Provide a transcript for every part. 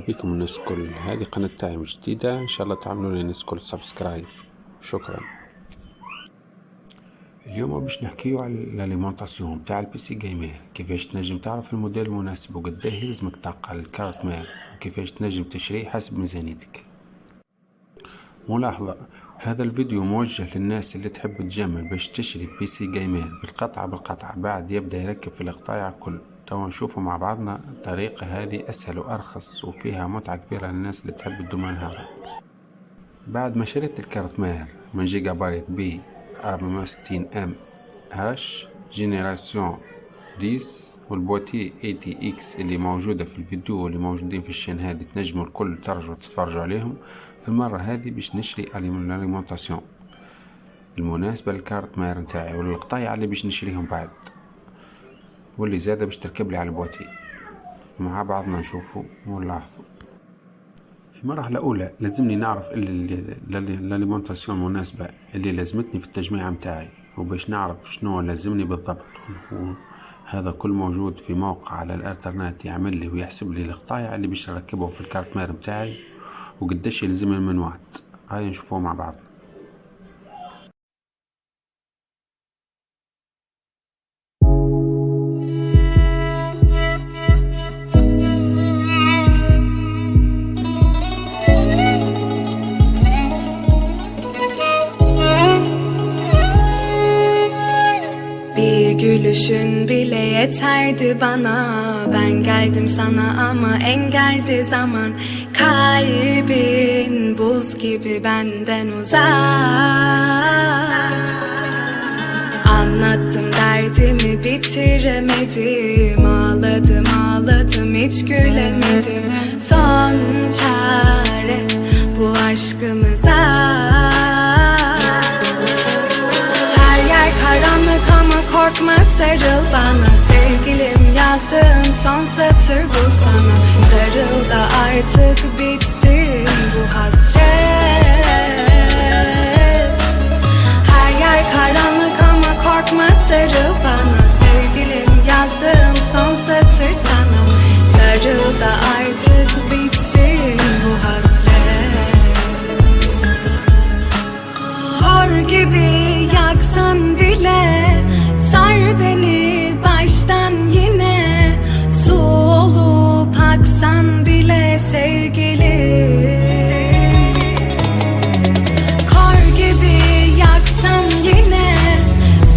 بكم الناس الكل. هذه قناة تاعي جديدة، ان شاء الله تعملوا لي الناس الكل سبسكرايب. شكرا. اليوم باش نحكيو على الاليمونطاسيون تاع البي سي جيمر، كيفاش تنجم تعرف الموديل المناسب وقداه يلزمك طاقة للكارت مير، وكيفاش تنجم تشريه حسب ميزانيتك. ملاحظة: هذا الفيديو موجه للناس اللي تحب تجمل باش تشري بي سي جيمر بالقطعة بعد يبدأ يركب في القطايع الكل. توا نشوفوا مع بعضنا الطريقة هذه أسهل وأرخص وفيها متعة كبيرة للناس اللي تحب الدومان هذا. بعد ما شريت الكارت مير من جيجا بايت ب 460 ام هاش جينيراسيون 10 والبوتي 80 اكس اللي موجودة في الفيديو واللي موجودين في الشين هذه، تنجموا الكل ترجعوا تتفرجوا عليهم. في المرة هذه باش نشري الاليمونطاسيون المناسبة للكارت مير نتاعي والقطايع اللي باش نشريهم بعد، واللي زادة باش تركب لي على البوتي. مع بعضنا نشوفوا ونلاحظوا. في مرحلة أولى لازمني نعرف الاليمونطاسيون المناسبة اللي لازمتني في التجميع متاعي، وباش نعرف شنو لازمني بالضبط. هذا كل موجود في موقع على الانترنت يعمل لي ويحسب لي القطايع اللي باش نركبهم في الكارت مير متاعي وقداش يلزمني من وقت. هاي نشوفوه مع بعض. Gülüşün bile yeterdi bana. Ben geldim sana ama engeldi zaman. Kalbin buz gibi benden uzak. Anlattım derdimi bitiremedim. Ağladım hiç gülemedim. Son çare bu aşkımıza. Her yer karanlık ama korkma, sarıl bana. Sevgilim, yazdığım son satır bu sana. Sarıl da artık bitsin bu hasret. Her yer karanlık ama korkma, sarıl bana. Sevgilim, yazdığım son satır sana. Sarıl da artık bitsin bu hasret. Kor gibi yaksan bile sar beni baştan yine. Su olup aksan bile sevgilim. Kor gibi yaksan yine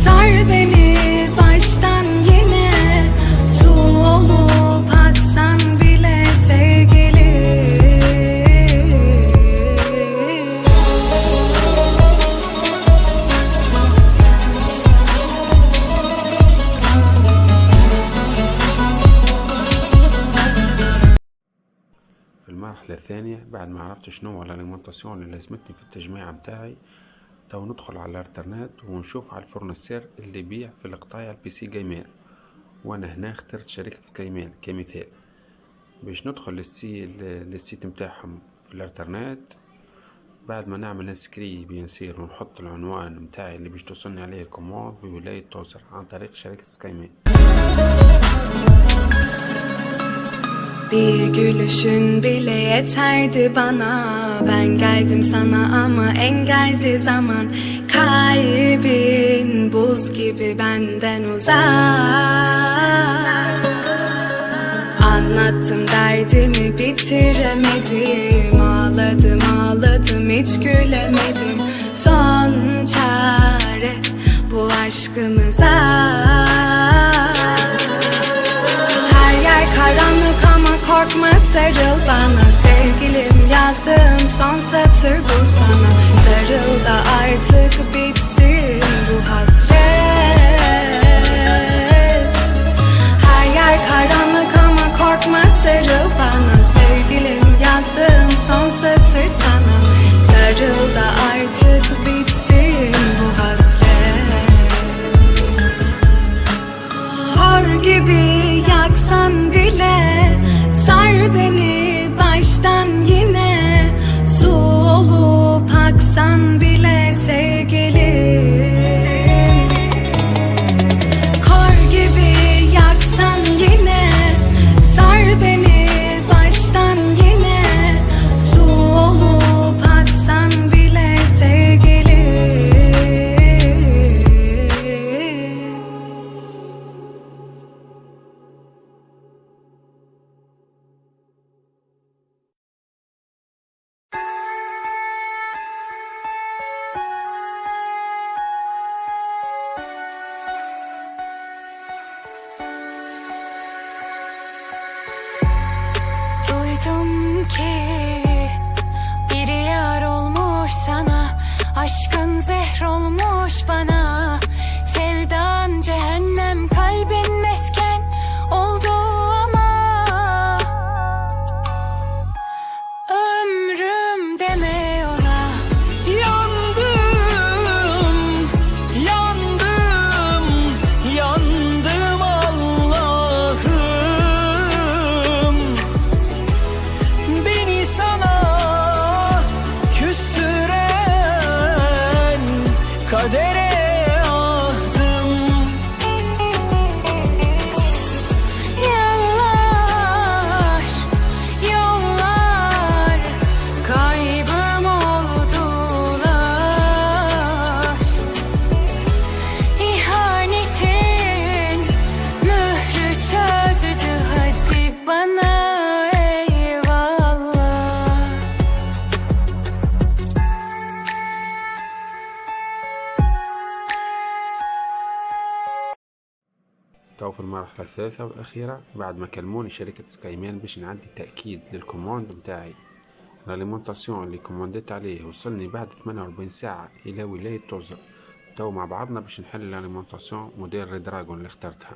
sar beni baştan yine. Su olup aksan bile sevgilim. في المرحلة الثانية بعد ما عرفت شنو هو الاليمونطاسيون اللي لازمتني في التجميع متاعي، تو ندخل على الانترنت ونشوف على الفورنسير اللي يبيع في القطايع البي سي جيمر. وانا هنا اخترت شركة سكايميل كمثال باش ندخل للسيت متاعهم في الانترنت. بعد ما نعمل انسكري بينسير ونحط العنوان متاعي اللي باش توصلني عليه الكوموند بولاية توزر عن طريق شركة سكايميل. Bir gülüşün bile yeterdi bana. Ben geldim sana ama engeldi zaman. Kalbin buz gibi benden uzak. Anlattım derdimi bitiremedim. Ağladım hiç gülemedim. Son çare bu aşkımıza. Her yer karanlık ama korkma, sarıl bana. Sevgilim, yazdığım son satır bu sana. Sarıl da artık bitsin bu hasret. Her yer karanlık ama korkma, sarıl bana. Sevgilim, yazdığım son satır sana. Sarıl da artık bitsin bu hasret. Kor gibi yaksan bile sar beni baştan yine. Su olup aksan bile sevgilim. ki bir yar olmuş sana, aşkın zehr olmuş bana. Sevdan cehennem, kalbin mesken oldu ama ömrüm deme ona. Yandım, yandım, yandım Allah'ım. Beni sana küstüren kadere ahdım. Yıllar, yollar kaybım oldular. İhanetin mührü çözdü, hadi bana eyvallah. تو في المرحلة الثالثة والأخيرة بعد ما كلموني شركة سكايميل باش نعدي تأكيد للكوموند متاعي. الاليمونتاسيون اللي كومونديت عليه وصلني بعد 48 ساعة إلى ولاية توزر. تو مع بعضنا باش نحل الاليمونتاسيون موديل ريدراغون اللي اخترتها.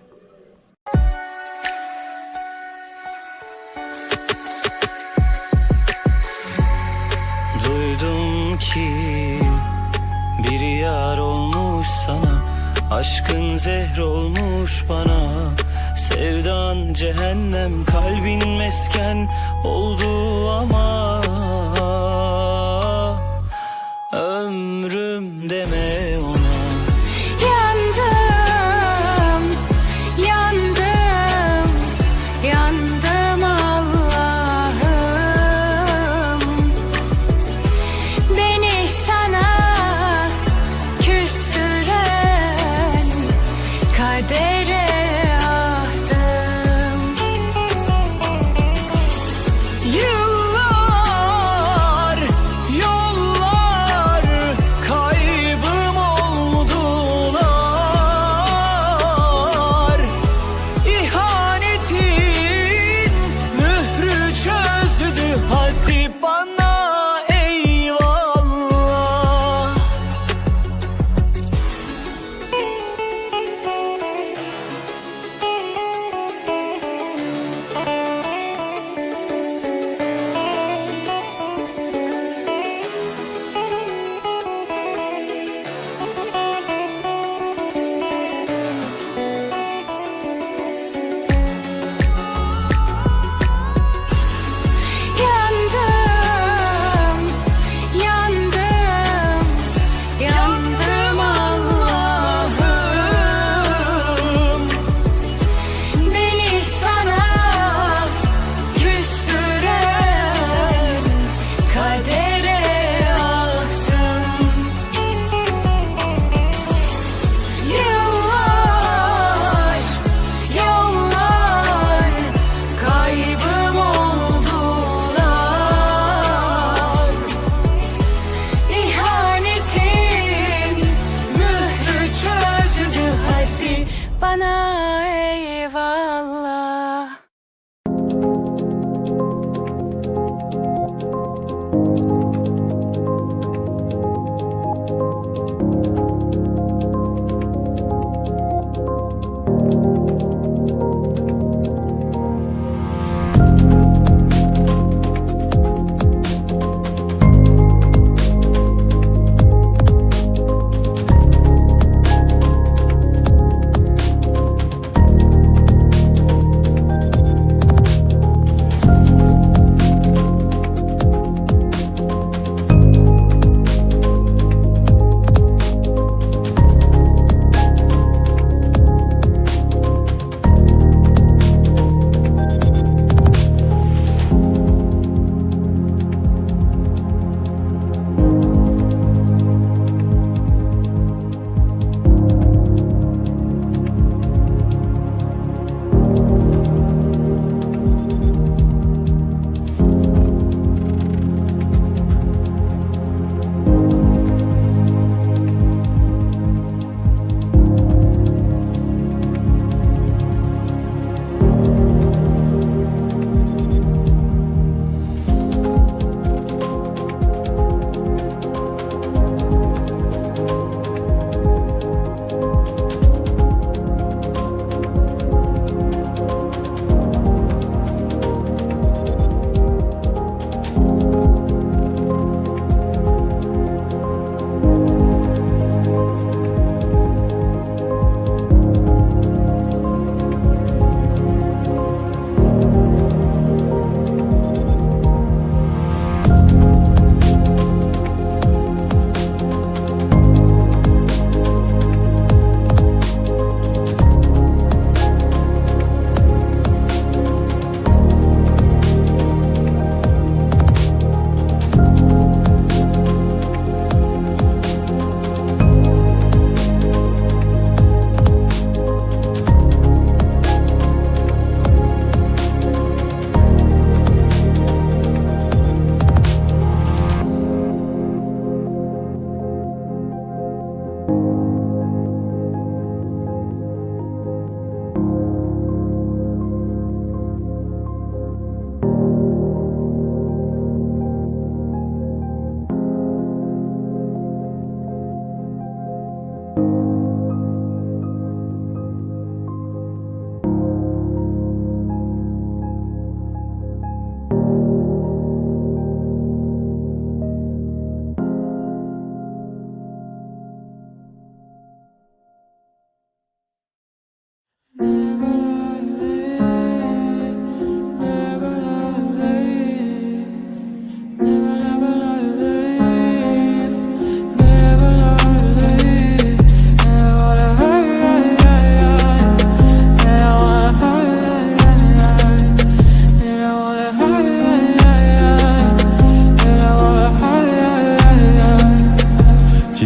Duydum ki bir yar olmuş sana, aşkın zehr olmuş bana. Sevdan cehennem, kalbin mesken oldu ama ömrüm deme ona. Yandım, yandım, yandım Allah'ım. Beni sana küstüren kadere ahdım. Yıllar,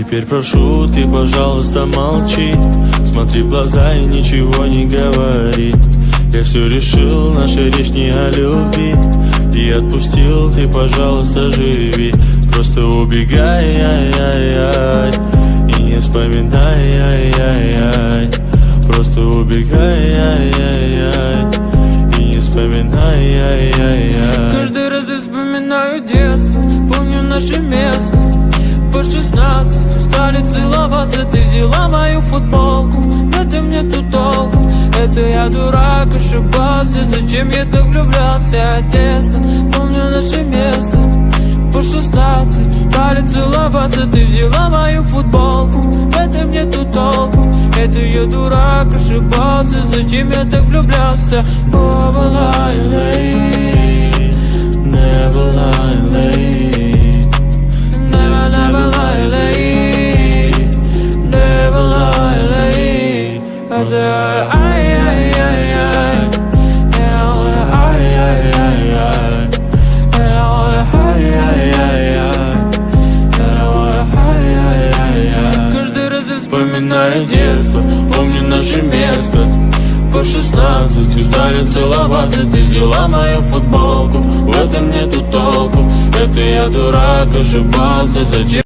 Теперь прошу, ты, пожалуйста, молчи. Смотри в глаза и ничего не говори. Я все решил, наша речь не о любви. И отпустил, ты, пожалуйста, живи. Просто убегай, ай-яй-яй, и не вспоминай, ай-яй-яй. Просто убегай, ай-яй-яй, и не вспоминай, ай-яй-яй. Каждый раз я вспоминаю детство, помню наше место. По 16 устали целоваться, ты взяла мою футболку. В этом нету толку, это я дурак, ошибался. Зачем я так влюблялся, Одесса, помню наше место. По 16 устали целоваться, ты взяла мою футболку. В этом нету толку, это я дурак, ошибался. Зачем я так влюблялся? Never lie late, never lie late, never lie late, never lie late. I said ay ay ay ay, yeah I wanna ay ay ay ay, yeah I wanna ay ay ay ay, yeah I wanna ay ay ay ay. Каждый раз я вспоминаю детство, помню наше место. По 16 устали целоваться, ты взяла мою футболку. В этом нету толку, это я дурак, ошибался. Зачем